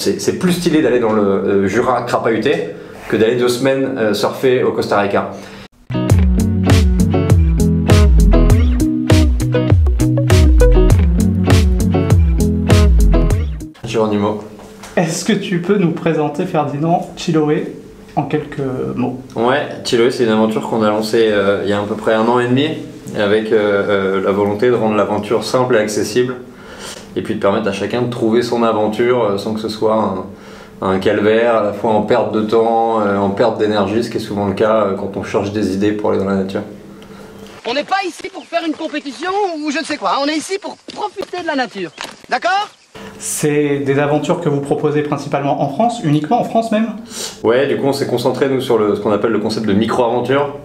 C'est plus stylé d'aller dans le Jura crapahuté que d'aller 2 semaines surfer au Costa Rica. Geronimo. Est-ce que tu peux nous présenter, Ferdinand, Chiloé en quelques mots? Ouais, Chiloé, c'est une aventure qu'on a lancée il y a à peu près 1 an et demi, avec la volonté de rendre l'aventure simple et accessible, et puis de permettre à chacun de trouver son aventure sans que ce soit un calvaire, à la fois en perte de temps, en perte d'énergie, ce qui est souvent le cas quand on cherche des idées pour aller dans la nature. On n'est pas ici pour faire une compétition ou je ne sais quoi, on est ici pour profiter de la nature, d'accord? C'est des aventures que vous proposez principalement en France, uniquement en France même? Ouais, du coup on s'est concentré nous sur ce qu'on appelle le concept de micro-aventures,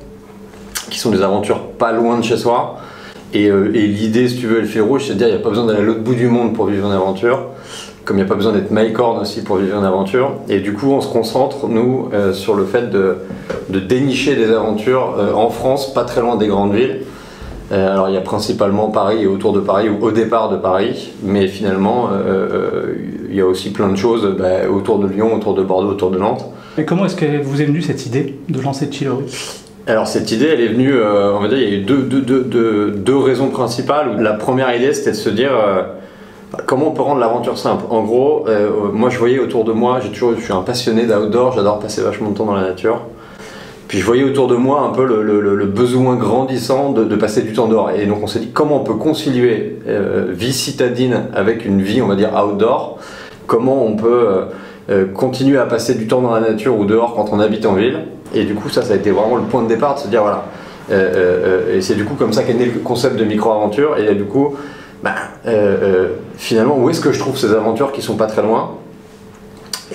qui sont des aventures pas loin de chez soi. Et l'idée, si tu veux, le fil rouge, c'est de dire qu'il n'y a pas besoin d'aller à l'autre bout du monde pour vivre une aventure, comme il n'y a pas besoin d'être Mycorn aussi pour vivre une aventure. Et du coup on se concentre, nous, sur le fait de dénicher des aventures en France, pas très loin des grandes villes. Alors il y a principalement Paris et autour de Paris, ou au départ de Paris, mais finalement il y a aussi plein de choses autour de Lyon, autour de Bordeaux, autour de Nantes. Et comment est-ce que vous est venue cette idée de lancer Chiloé? Alors cette idée, elle est venue, on va dire, il y a eu deux raisons principales. La première idée, c'était de se dire comment on peut rendre l'aventure simple. En gros, moi je voyais autour de moi, je suis un passionné d'outdoor, j'adore passer vachement de temps dans la nature. Puis je voyais autour de moi un peu le besoin grandissant de passer du temps dehors. Et donc on s'est dit comment on peut concilier vie citadine avec une vie, on va dire, outdoor. Comment on peut continuer à passer du temps dans la nature ou dehors quand on habite en ville. Et du coup ça a été vraiment le point de départ de se dire voilà. Et c'est du coup comme ça qu'est né le concept de micro-aventure. Et là, du coup, finalement, où est-ce que je trouve ces aventures qui sont pas très loin?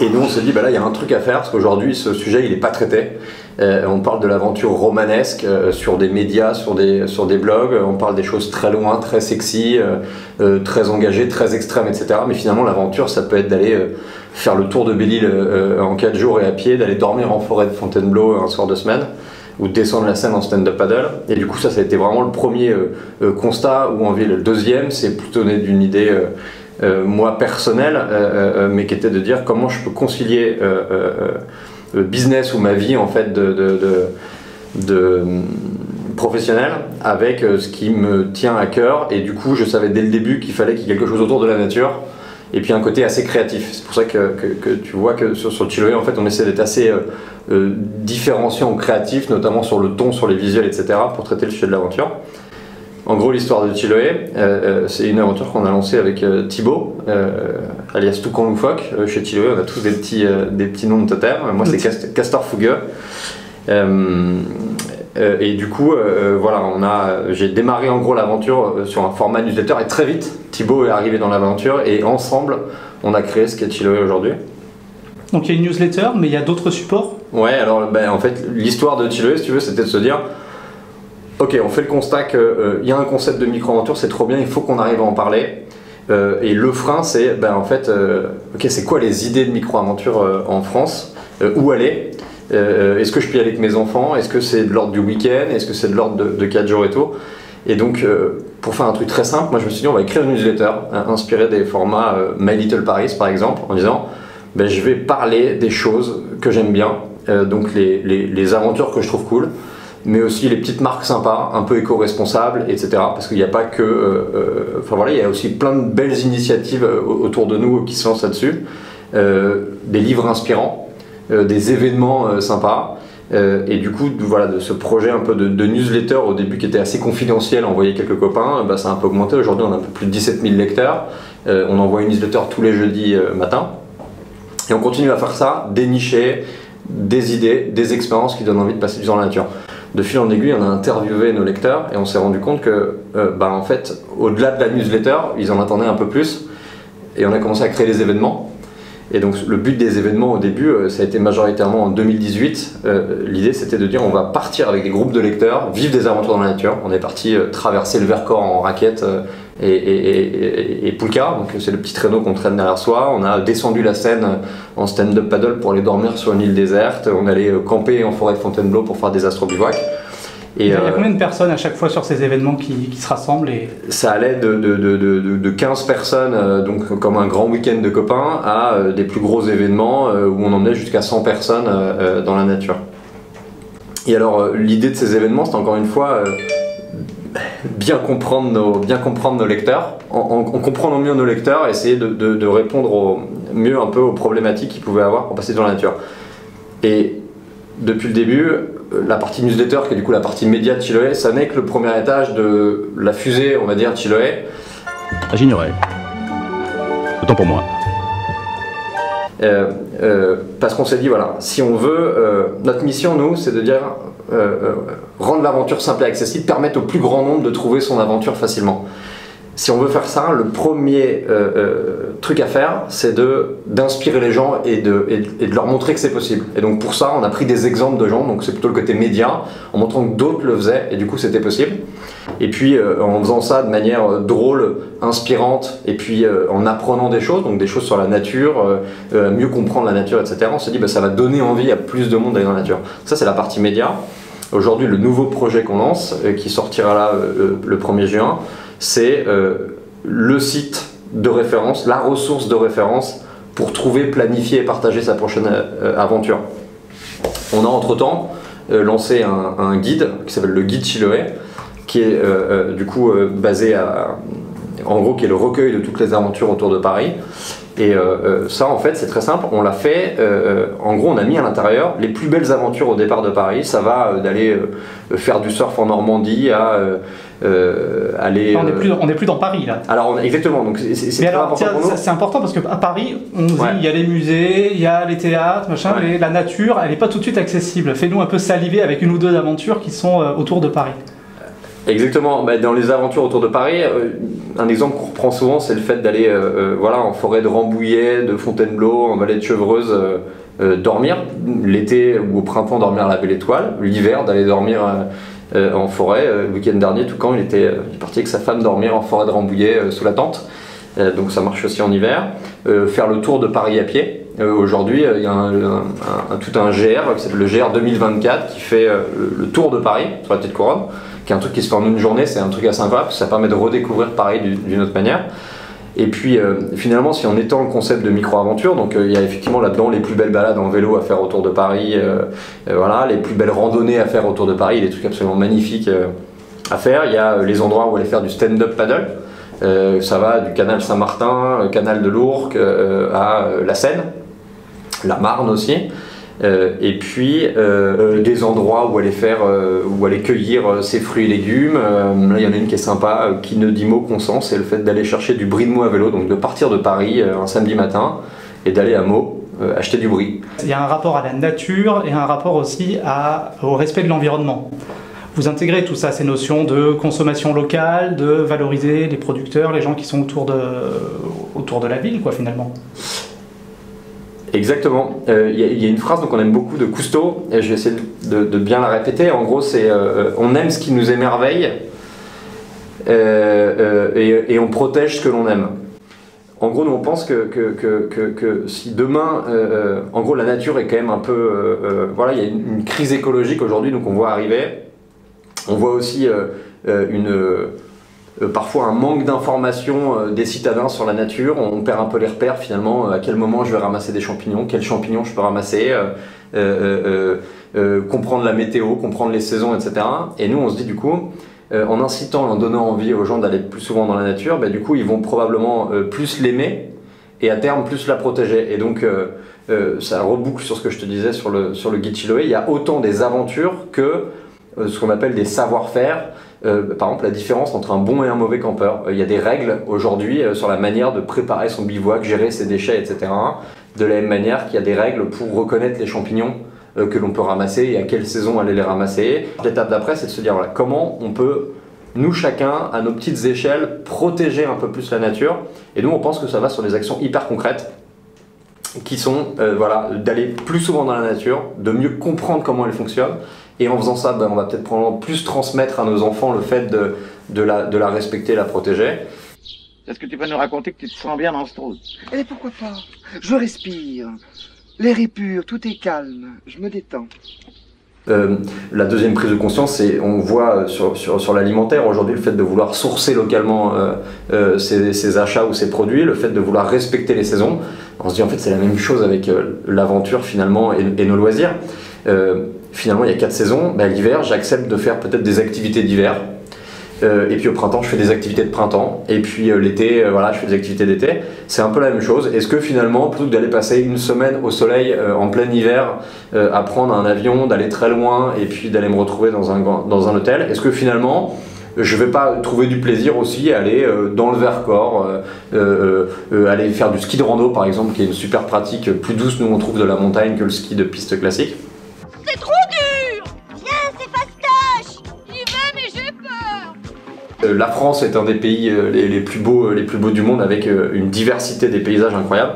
Et nous on s'est dit, là il y a un truc à faire, parce qu'aujourd'hui ce sujet il n'est pas traité. On parle de l'aventure romanesque sur des médias, sur des blogs, on parle des choses très loin, très sexy, très engagées, très extrêmes, etc. Mais finalement l'aventure ça peut être d'aller faire le tour de Belle-Île en 4 jours et à pied, d'aller dormir en forêt de Fontainebleau un soir de semaine, ou de descendre la Seine en stand-up paddle. Et du coup ça a été vraiment le premier constat, ou en ville. Le deuxième, c'est plutôt né d'une idée moi personnelle, mais qui était de dire comment je peux concilier business ou ma vie en fait de professionnel avec ce qui me tient à cœur. Et du coup je savais dès le début qu'il fallait qu'il y ait quelque chose autour de la nature et puis un côté assez créatif. C'est pour ça que tu vois que sur Chiloé en fait on essaie d'être assez différenciant ou créatif, notamment sur le ton, sur les visuels, etc. pour traiter le sujet de l'aventure. En gros, l'histoire de Chiloé, c'est une aventure qu'on a lancée avec Thibaut, alias Toucan Loufoque. Chez Chiloé, on a tous des petits noms de totem. Moi, c'est Castor Fougueux. Et du coup, voilà, j'ai démarré en gros l'aventure sur un format newsletter, et très vite, Thibaut est arrivé dans l'aventure, et ensemble, on a créé ce qu'est Chiloé aujourd'hui. Donc il y a une newsletter, mais il y a d'autres supports? Ouais, alors en fait, l'histoire de Chiloé, si tu veux, c'était de se dire ok, on fait le constat qu'il y a un concept de micro-aventure, c'est trop bien, il faut qu'on arrive à en parler. Et le frein, c'est en fait, ok, c'est quoi les idées de micro-aventure en France? Où aller? Est-ce que je peux y aller avec mes enfants? Est-ce que c'est de l'ordre du week-end? Est-ce que c'est de l'ordre de 4 jours et tout? Et donc, pour faire un truc très simple, moi je me suis dit on va écrire une newsletter inspirée des formats My Little Paris par exemple, en disant je vais parler des choses que j'aime bien, donc les aventures que je trouve cool, mais aussi les petites marques sympas, un peu éco-responsables, etc. Parce qu'il n'y a pas que... Enfin voilà, il y a aussi plein de belles initiatives autour de nous qui se lancent là-dessus. Des livres inspirants, des événements sympas. Et du coup, voilà, de ce projet un peu de newsletter au début qui était assez confidentiel, envoyer quelques copains, ça a un peu augmenté. Aujourd'hui, on a un peu plus de 17 000 lecteurs. On envoie une newsletter tous les jeudis matin. Et on continue à faire ça, dénicher des idées, des expériences qui donnent envie de passer du temps dans la nature. De fil en aiguille, on a interviewé nos lecteurs et on s'est rendu compte que, en fait, au-delà de la newsletter, ils en attendaient un peu plus. Et on a commencé à créer des événements. Et donc, le but des événements au début, ça a été majoritairement en 2018. L'idée, c'était de dire on va partir avec des groupes de lecteurs, vivre des aventures dans la nature. On est parti traverser le Vercors en raquette et Poulka, donc c'est le petit traîneau qu'on traîne derrière soi. On a descendu la Seine en stand-up paddle pour aller dormir sur une île déserte. On allait camper en forêt de Fontainebleau pour faire des astro-bivouacs. Et il y a combien de personnes à chaque fois sur ces événements qui se rassemblent Ça allait de 15 personnes, donc comme un grand week-end de copains, à des plus gros événements où on emmenait jusqu'à 100 personnes dans la nature. Et alors l'idée de ces événements, c'est encore une fois bien comprendre nos lecteurs, en comprenant mieux nos lecteurs, essayer de répondre mieux un peu aux problématiques qu'ils pouvaient avoir pour passer dans la nature. Et depuis le début, la partie newsletter, qui est du coup la partie média de Chiloé, ça n'est que le premier étage de la fusée, on va dire, Chiloé. J'ignorais. Autant pour moi. Parce qu'on s'est dit, voilà, si on veut, notre mission, nous, c'est de dire rendre l'aventure simple et accessible, permettre au plus grand nombre de trouver son aventure facilement. Si on veut faire ça, le premier truc à faire, c'est d'inspirer les gens et de leur montrer que c'est possible. Et donc pour ça, on a pris des exemples de gens, donc c'est plutôt le côté média, en montrant que d'autres le faisaient, et du coup c'était possible. Et puis en faisant ça de manière drôle, inspirante, et puis en apprenant des choses, donc des choses sur la nature, mieux comprendre la nature, etc. On s'est dit, bah, ça va donner envie à plus de monde d'aller dans la nature. Ça c'est la partie média. Aujourd'hui, le nouveau projet qu'on lance, qui sortira là le 1er juin, c'est le site de référence, la ressource de référence pour trouver, planifier et partager sa prochaine aventure. On a entre-temps lancé un guide qui s'appelle le guide Chiloé, qui est du coup basé en gros, qui est le recueil de toutes les aventures autour de Paris. Et ça, en fait, c'est très simple. On l'a fait. En gros, on a mis à l'intérieur les plus belles aventures au départ de Paris. Ça va d'aller faire du surf en Normandie à aller. On n'est plus dans Paris là. Alors exactement. Donc c'est très important pour nous. C'est important parce qu'à Paris, on dit il y a les musées, il y a les théâtres, machin, mais la nature, elle n'est pas tout de suite accessible. Fais-nous un peu saliver avec une ou deux aventures qui sont autour de Paris. Exactement, dans les aventures autour de Paris, un exemple qu'on reprend souvent, c'est le fait d'aller voilà, en forêt de Rambouillet, de Fontainebleau, en vallée de Chevreuse, dormir, l'été ou au printemps dormir à la Belle Étoile, l'hiver d'aller dormir en forêt. Le week-end dernier, Toucan, il est parti avec sa femme dormir en forêt de Rambouillet sous la tente, donc ça marche aussi en hiver. Faire le tour de Paris à pied. Aujourd'hui, il y a tout un GR, qui s'appelle le GR 2024, qui fait le tour de Paris sur la Petite Couronne, qui est un truc qui se fait en une journée. C'est un truc assez incroyable, parce que ça permet de redécouvrir Paris d'une autre manière. Et puis finalement, si on étend le concept de micro-aventure, donc il y a effectivement là-dedans les plus belles balades en vélo à faire autour de Paris, voilà, les plus belles randonnées à faire autour de Paris, des trucs absolument magnifiques à faire. Il y a les endroits où aller faire du stand-up paddle. Ça va du canal Saint-Martin, canal de l'Ourcq, à la Seine, la Marne aussi. Et puis des endroits où aller cueillir ses fruits et légumes. Là il y en a une qui est sympa, qui ne dit mot qu'on sent, c'est le fait d'aller chercher du brie de Meaux à vélo, donc de partir de Paris un samedi matin et d'aller à Meaux acheter du brie. Il y a un rapport à la nature et un rapport aussi au respect de l'environnement. Vous intégrez tout ça, ces notions de consommation locale, de valoriser les producteurs, les gens qui sont autour de la ville, quoi, finalement. Exactement. Il y a une phrase qu'on aime beaucoup de Cousteau, et je vais essayer de bien la répéter. En gros, c'est on aime ce qui nous émerveille et on protège ce que l'on aime. En gros, nous on pense que si demain, en gros, la nature est quand même un peu, voilà, il y a une crise écologique aujourd'hui, donc on voit arriver. On voit aussi parfois un manque d'information des citadins sur la nature. On perd un peu les repères finalement, à quel moment je vais ramasser des champignons, quels champignons je peux ramasser, comprendre la météo, comprendre les saisons, etc. Et nous on se dit du coup, en incitant, en donnant envie aux gens d'aller plus souvent dans la nature, du coup ils vont probablement plus l'aimer et à terme plus la protéger. Et donc ça reboucle sur ce que je te disais sur le guide Chiloé. Il y a autant des aventures que ce qu'on appelle des savoir-faire. Par exemple, la différence entre un bon et un mauvais campeur. Il y a des règles aujourd'hui sur la manière de préparer son bivouac, gérer ses déchets, etc. De la même manière qu'il y a des règles pour reconnaître les champignons que l'on peut ramasser et à quelle saison aller les ramasser. L'étape d'après, c'est de se dire voilà, comment on peut, nous chacun, à nos petites échelles, protéger un peu plus la nature. Et nous, on pense que ça va sur des actions hyper concrètes qui sont voilà, d'aller plus souvent dans la nature, de mieux comprendre comment elle fonctionne. Et en faisant ça, on va peut-être probablement plus transmettre à nos enfants le fait de la respecter, la protéger. Est-ce que tu peux nous raconter que tu te sens bien dans ce trou? Et pourquoi pas? Je respire. L'air est pur, tout est calme. Je me détends. La deuxième prise de conscience, c'est on voit sur l'alimentaire aujourd'hui le fait de vouloir sourcer localement ses achats ou ses produits, le fait de vouloir respecter les saisons. On se dit en fait c'est la même chose avec l'aventure finalement et nos loisirs. Finalement il y a 4 saisons, l'hiver j'accepte de faire peut-être des activités d'hiver. Et puis au printemps, je fais des activités de printemps. Et puis l'été, voilà, je fais des activités d'été. C'est un peu la même chose. Est-ce que finalement, plutôt que d'aller passer une semaine au soleil en plein hiver, à prendre un avion, d'aller très loin et puis d'aller me retrouver dans un hôtel, est-ce que finalement, je vais pas trouver du plaisir aussi à aller dans le Vercors, aller faire du ski de rando par exemple, qui est une super pratique, plus douce, nous on trouve de la montagne que le ski de piste classique. C'est trop dur! Viens, c'est fastoche! J'y vais, mais j'ai peur! La France est un des pays les plus beaux du monde avec une diversité des paysages incroyables.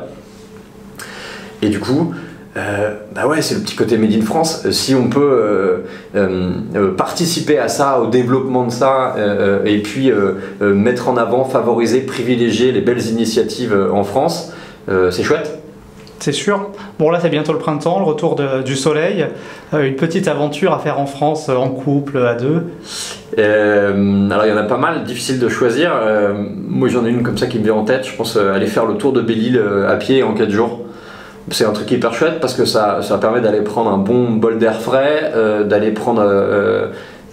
Et du coup, ouais, c'est le petit côté Made in France. Si on peut participer à ça, au développement de ça, et puis mettre en avant, favoriser, privilégier les belles initiatives en France, c'est chouette. C'est sûr. Bon là c'est bientôt le printemps, le retour du soleil, une petite aventure à faire en France en couple, à deux. Alors il y en a pas mal, difficile de choisir. Moi j'en ai une comme ça qui me vient en tête, je pense aller faire le tour de Belle-Île à pied en 4 jours. C'est un truc hyper chouette parce que ça permet d'aller prendre un bon bol d'air frais, d'aller prendre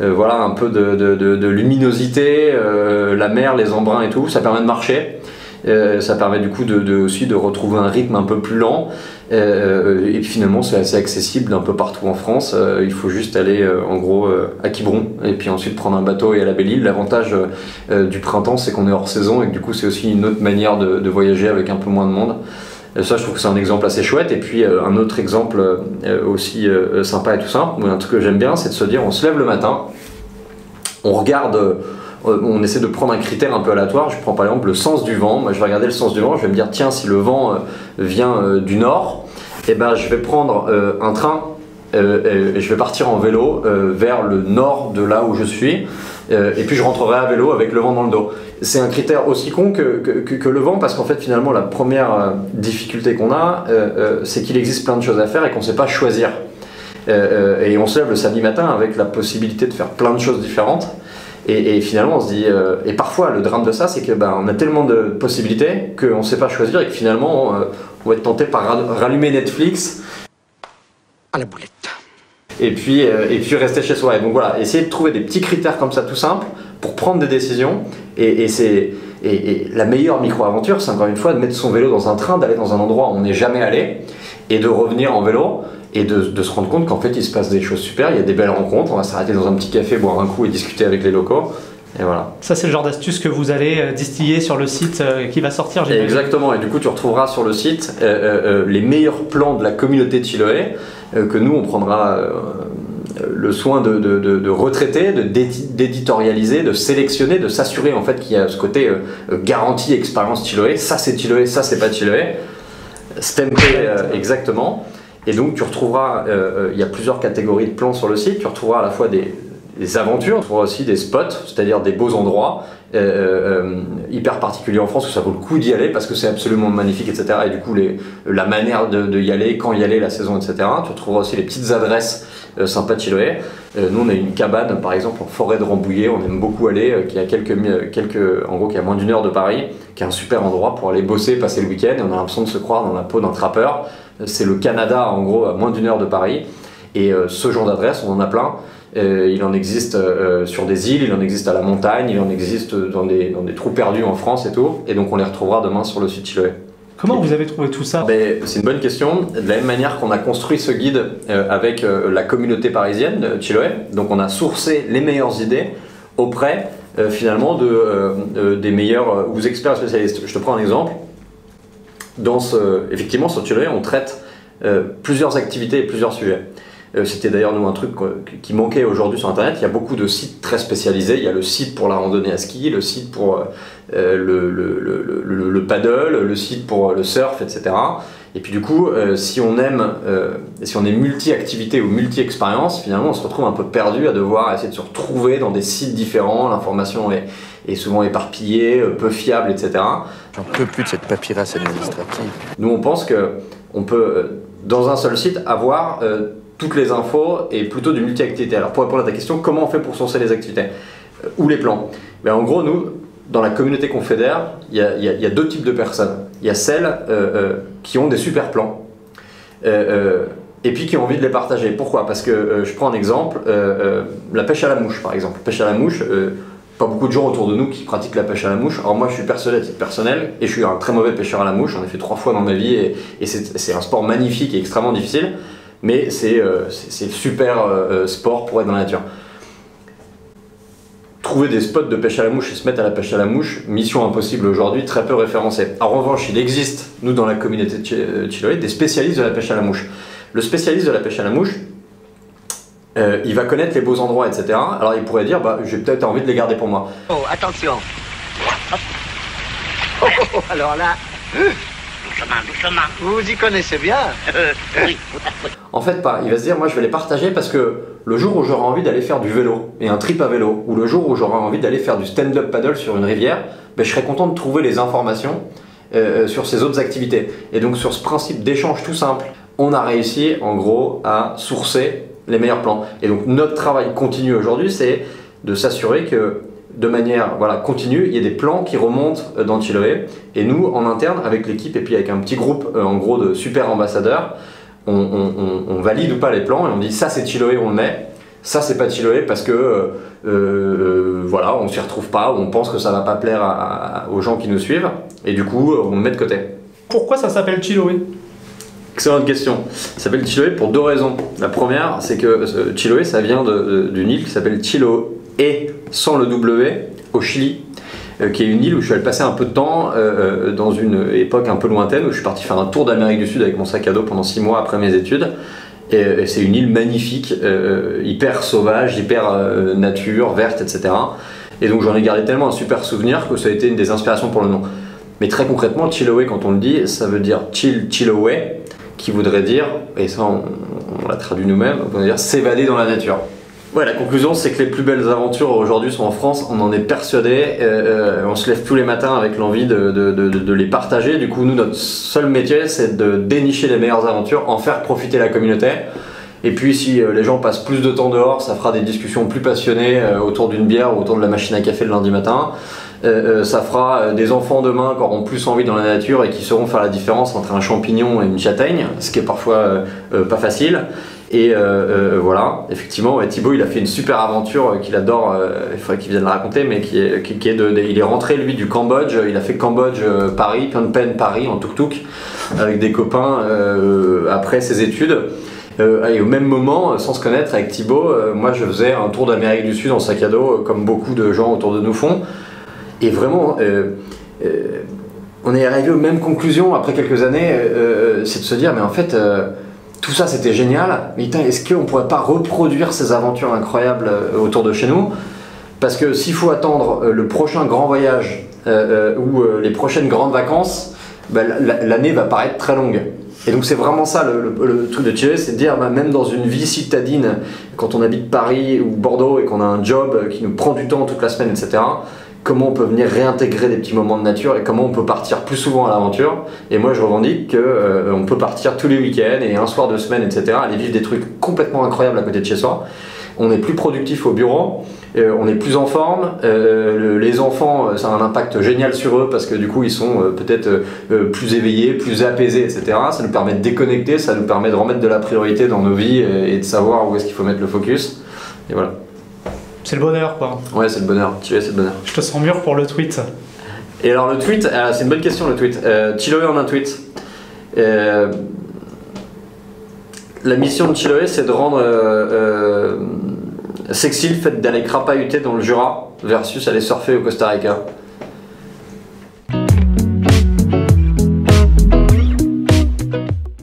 voilà, un peu de luminosité, la mer, les embruns et tout, ça permet de marcher. Ça permet du coup aussi de retrouver un rythme un peu plus lent et finalement c'est assez accessible d'un peu partout en France. Il faut juste aller en gros à Quiberon et puis ensuite prendre un bateau et aller à la Belle-Île. L'avantage du printemps c'est qu'on est hors saison et que du coup c'est aussi une autre manière de voyager avec un peu moins de monde. Ça je trouve que c'est un exemple assez chouette. Et puis un autre exemple aussi sympa et tout ça, un truc que j'aime bien, c'est de se dire on se lève le matin, on regarde, on essaie de prendre un critère un peu aléatoire. Je prends par exemple le sens du vent. Moi je vais regarder le sens du vent, je vais me dire tiens si le vent vient du nord, et ben je vais prendre un train et je vais partir en vélo vers le nord de là où je suis et puis je rentrerai à vélo avec le vent dans le dos. C'est un critère aussi con que le vent parce qu'en fait finalement la première difficulté qu'on a c'est qu'il existe plein de choses à faire et qu'on ne sait pas choisir. Et on se lève le samedi matin avec la possibilité de faire plein de choses différentes. Et finalement on se dit, et parfois le drame de ça c'est que on a tellement de possibilités qu'on ne sait pas choisir et que finalement on va être tenté par rallumer Netflix À la boulette. et puis rester chez soi. Et donc voilà, essayer de trouver des petits critères comme ça tout simples pour prendre des décisions et la meilleure micro-aventure c'est encore une fois de mettre son vélo dans un train, d'aller dans un endroit où on n'est jamais allé et de revenir en vélo. Et de se rendre compte qu'en fait il se passe des choses super, il y a des belles rencontres, on va s'arrêter dans un petit café, boire un coup et discuter avec les locaux. Et voilà. Ça c'est le genre d'astuce que vous allez distiller sur le site qui va sortir. Exactement, et du coup tu retrouveras sur le site les meilleurs plans de la communauté de Chiloé que nous on prendra le soin de retraiter, d'éditorialiser, de sélectionner, de s'assurer en fait qu'il y a ce côté garantie expérience Chiloé. Ça c'est Chiloé, ça c'est pas Chiloé. Stampé exactement. Et donc tu retrouveras, il y a plusieurs catégories de plans sur le site, tu retrouveras à la fois des aventures, tu retrouveras aussi des spots, c'est-à-dire des beaux endroits hyper particuliers en France où ça vaut le coup d'y aller parce que c'est absolument magnifique, etc. Et du coup la manière de y aller, quand y aller, la saison, etc. Tu retrouveras aussi les petites adresses sympas de Chiloé. Nous on a une cabane par exemple en forêt de Rambouillet, on aime beaucoup aller, qui est en gros qui est à moins d'1 heure de Paris, qui est un super endroit pour aller bosser, passer le week-end et on a l'impression de se croire dans la peau d'un trappeur. C'est le Canada en gros à moins d'1 heure de Paris et ce genre d'adresse on en a plein. Il en existe sur des îles, il en existe à la montagne, il en existe dans des trous perdus en France et tout, et donc on les retrouvera demain sur le site Chiloé. Comment vous avez trouvé tout ça? C'est une bonne question. De la même manière qu'on a construit ce guide avec la communauté parisienne de Chiloé, donc on a sourcé les meilleures idées auprès finalement des meilleurs ou experts spécialistes. Je te prends un exemple. Effectivement sur Chiloé on traite plusieurs activités et plusieurs sujets. C'était d'ailleurs nous un truc qui manquait aujourd'hui sur internet. Il y a beaucoup de sites très spécialisés. Il y a le site pour la randonnée à ski, le site pour le paddle, le site pour le surf, etc. Et puis du coup, si on est multi-activité ou multi-expérience, finalement on se retrouve un peu perdu à devoir essayer de se retrouver dans des sites différents. L'information est souvent éparpillée, peu fiable, etc. J'en peux plus de cette paperasse administrative. Nous on pense qu'on peut dans un seul site avoir toutes les infos et plutôt du multi-activité. Alors pour répondre à ta question, comment on fait pour sourcer les activités ou les plans? Ben, en gros, nous, dans la communauté qu'on fédère, il y a deux types de personnes. Il y a celles qui ont des super plans et puis qui ont envie de les partager. Pourquoi? Parce que je prends un exemple, la pêche à la mouche par exemple. Pêche à la mouche, pas beaucoup de gens autour de nous qui pratiquent la pêche à la mouche. Alors moi je suis persuadé à titre personnel et je suis un très mauvais pêcheur à la mouche, j'en ai fait 3 fois dans ma vie et c'est un sport magnifique et extrêmement difficile, mais c'est super sport pour être dans la nature. Trouver des spots de pêche à la mouche et se mettre à la pêche à la mouche, mission impossible aujourd'hui, très peu référencée. En revanche, il existe, nous dans la communauté de Chiloé, des spécialistes de la pêche à la mouche. Le spécialiste de la pêche à la mouche, il va connaître les beaux endroits, etc. Alors il pourrait dire, bah, j'ai peut-être envie de les garder pour moi. Oh, attention. Oh, alors là, doucement. Vous vous y connaissez bien. Oui, tout à fait. En fait pas, il va se dire, moi je vais les partager parce que le jour où j'aurai envie d'aller faire du vélo, et un trip à vélo, ou le jour où j'aurai envie d'aller faire du stand-up paddle sur une rivière, ben, je serai content de trouver les informations sur ces autres activités. Et donc sur ce principe d'échange tout simple, on a réussi en gros à sourcer les meilleurs plans. Et donc notre travail continu aujourd'hui, c'est de s'assurer que de manière continue, il y a des plans qui remontent dans Chiloé. Et nous, en interne, avec l'équipe et puis avec un petit groupe en gros de super ambassadeurs, on valide ou pas les plans et on dit ça c'est Chiloé, on le met. Ça c'est pas Chiloé parce que on s'y retrouve pas, ou on pense que ça va pas plaire aux gens qui nous suivent. Et du coup, on le met de côté. Pourquoi ça s'appelle Chiloé? Excellente question. Ça s'appelle Chiloé pour 2 raisons. La première, c'est que Chiloé, ça vient d'une île qui s'appelle Chiloé, sans le W, au Chili, qui est une île où je suis allé passer un peu de temps dans une époque un peu lointaine, où je suis parti faire un tour d'Amérique du Sud avec mon sac à dos pendant 6 mois après mes études. Et c'est une île magnifique, hyper sauvage, hyper nature, verte, etc. Et donc j'en ai gardé tellement un super souvenir que ça a été une des inspirations pour le nom. Mais très concrètement, Chiloé, quand on le dit, ça veut dire Chiloé, qui voudrait dire, et ça on l'a traduit nous-mêmes, on va dire s'évader dans la nature. Ouais, la conclusion, c'est que les plus belles aventures aujourd'hui sont en France, on en est persuadé, on se lève tous les matins avec l'envie de les partager. Du coup, nous, notre seul métier, c'est de dénicher les meilleures aventures, en faire profiter la communauté. Et puis, si les gens passent plus de temps dehors, ça fera des discussions plus passionnées autour d'une bière ou autour de la machine à café le lundi matin. Ça fera des enfants demain qui auront plus envie dans la nature et qui sauront faire la différence entre un champignon et une châtaigne, ce qui est parfois pas facile. Et voilà, effectivement, Thibaut, il a fait une super aventure qu'il adore, il faudrait qu'il vienne la raconter, mais il est rentré lui du Cambodge, il a fait Cambodge-Paris, Phnom Penh Paris en tuk-tuk avec des copains après ses études. Et au même moment, sans se connaître avec Thibaut, moi je faisais un tour d'Amérique du Sud en sac à dos, comme beaucoup de gens autour de nous font. Et vraiment, on est arrivé aux mêmes conclusions après quelques années, c'est de se dire, mais en fait, tout ça c'était génial, mais est-ce qu'on pourrait pas reproduire ces aventures incroyables autour de chez nous? Parce que s'il faut attendre le prochain grand voyage ou les prochaines grandes vacances, l'année va paraître très longue. Et donc c'est vraiment ça le truc de Chiloé, c'est de dire même dans une vie citadine, quand on habite Paris ou Bordeaux et qu'on a un job qui nous prend du temps toute la semaine, etc., comment on peut venir réintégrer des petits moments de nature et comment on peut partir plus souvent à l'aventure. Et moi je revendique qu'on peut partir tous les week-ends et un soir de semaine, etc., aller vivre des trucs complètement incroyables à côté de chez soi. On est plus productif au bureau, on est plus en forme, les enfants, ça a un impact génial sur eux parce que du coup ils sont peut-être plus éveillés, plus apaisés, etc. Ça nous permet de déconnecter, ça nous permet de remettre de la priorité dans nos vies et de savoir où est-ce qu'il faut mettre le focus. Et voilà. C'est le bonheur, quoi. Ouais, c'est le bonheur. Chiloé, c'est le bonheur. Je te sens mûr pour le tweet. Et alors le tweet, c'est une bonne question le tweet. Chiloé en un tweet. La mission de Chiloé, c'est de rendre sexy le fait d'aller crapahuter dans le Jura versus aller surfer au Costa Rica.